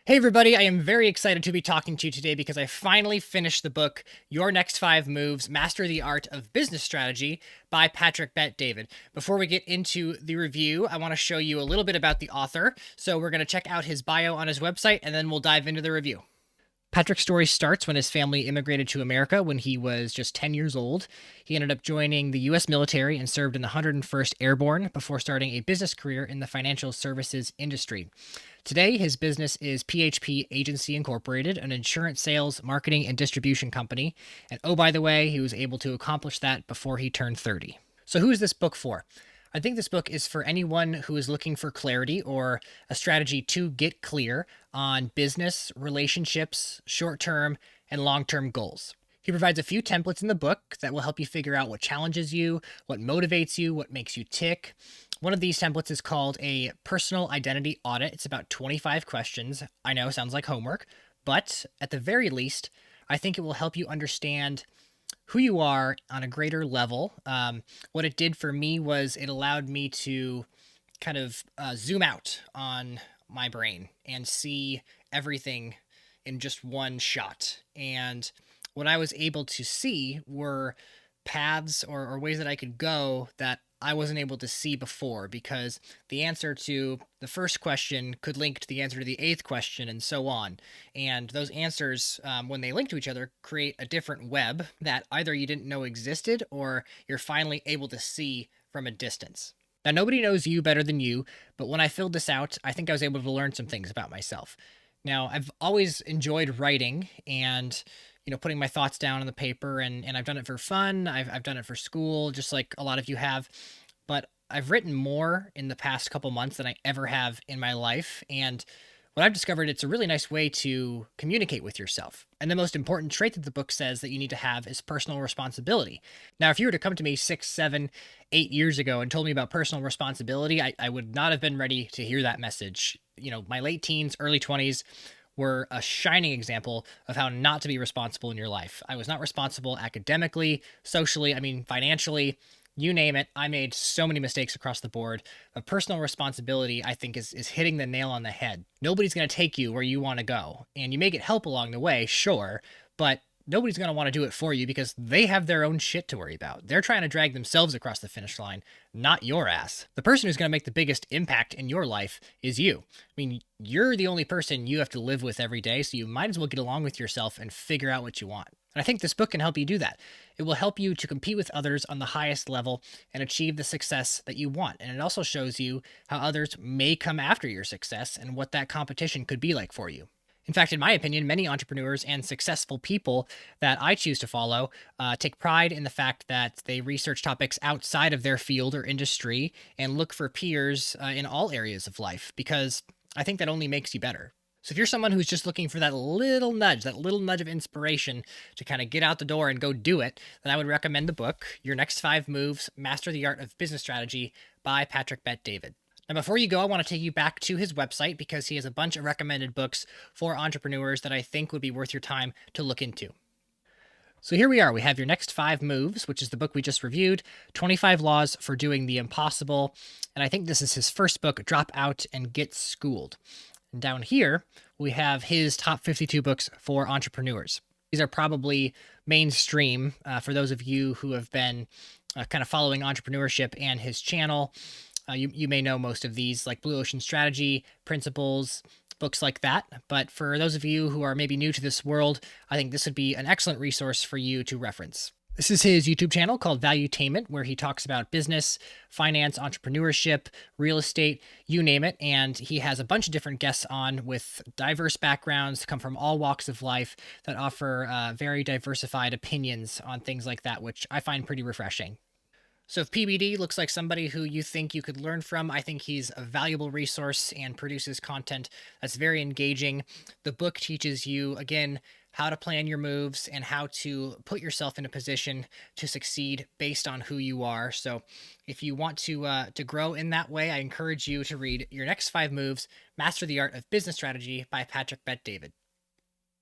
Hey, everybody, I am very excited to be talking to you today because I finally finished the book, Your Next Five Moves Master the Art of Business Strategy by Patrick Bet-David. Before we get into the review, I want to show you a little bit about the author. So, we're going to check out his bio on his website and then we'll dive into the review. Patrick's story starts when his family immigrated to America when he was just 10 years old. He ended up joining the U.S. military and served in the 101st Airborne before starting a business career in the financial services industry. Today, his business is PHP Agency Incorporated, an insurance sales, marketing, and distribution company. And oh, by the way, he was able to accomplish that before he turned 30. So, who is this book for? I think this book is for anyone who is looking for clarity or a strategy to get clear on business, relationships, short term, and long term goals. He provides a few templates in the book that will help you figure out what challenges you, what motivates you, what makes you tick. One of these templates is called a personal identity audit. It's about 25 questions. I know, sounds like homework, but at the very least, I think it will help you understand who you are on a greater level. What it did for me was it allowed me to kind of zoom out on my brain and see everything in just one shot. And what I was able to see were paths or ways that I could go that I wasn't able to see before, because the answer to the first question could link to the answer to the eighth question and so on. And those answers, when they link to each other, create a different web that either you didn't know existed or you're finally able to see from a distance. Now, nobody knows you better than you, but when I filled this out, I think I was able to learn some things about myself. Now, I've always enjoyed writing and putting my thoughts down on the paper, and I've done it for fun. I've done it for school, just like a lot of you have. But I've written more in the past couple months than I ever have in my life. And what I've discovered, it's a really nice way to communicate with yourself. And the most important trait that the book says that you need to have is personal responsibility. Now, if you were to come to me 6, 7, 8 years ago and told me about personal responsibility, I would not have been ready to hear that message. My late teens, early 20s were a shining example of how not to be responsible in your life. I was not responsible academically, socially, financially, you name it. I made so many mistakes across the board. But personal responsibility, I think, is hitting the nail on the head. Nobody's going to take you where you want to go. And you may get help along the way, sure, but nobody's going to want to do it for you because they have their own shit to worry about. They're trying to drag themselves across the finish line, not your ass. The person who's going to make the biggest impact in your life is you. You're the only person you have to live with every day, so you might as well get along with yourself and figure out what you want. And I think this book can help you do that. It will help you to compete with others on the highest level and achieve the success that you want. And it also shows you how others may come after your success and what that competition could be like for you. In fact, in my opinion, many entrepreneurs and successful people that I choose to follow take pride in the fact that they research topics outside of their field or industry and look for peers in all areas of life, because I think that only makes you better. So if you're someone who's just looking for that little nudge of inspiration to kind of get out the door and go do it, then I would recommend the book, Your Next Five Moves, Master the Art of Business Strategy by Patrick Bet-David. Now, before you go, I want to take you back to his website because he has a bunch of recommended books for entrepreneurs that I think would be worth your time to look into. So here we are. We have Your Next Five Moves, which is the book we just reviewed, 25 Laws for Doing the Impossible. And I think this is his first book, Drop Out and Get Schooled. And down here, we have his top 52 books for entrepreneurs. These are probably mainstream for those of you who have been kind of following entrepreneurship and his channel. You may know most of these, like Blue Ocean Strategy, Principles, books like that. But for those of you who are maybe new to this world, I think this would be an excellent resource for you to reference. This is his YouTube channel called Valuetainment, where he talks about business, finance, entrepreneurship, real estate, you name it. And he has a bunch of different guests on with diverse backgrounds, come from all walks of life, that offer very diversified opinions on things like that, which I find pretty refreshing. So if PBD looks like somebody who you think you could learn from, I think he's a valuable resource and produces content that's very engaging. The book teaches you, again, how to plan your moves and how to put yourself in a position to succeed based on who you are. So if you want to grow in that way, I encourage you to read Your Next Five Moves, Master the Art of Business Strategy by Patrick Bet-David.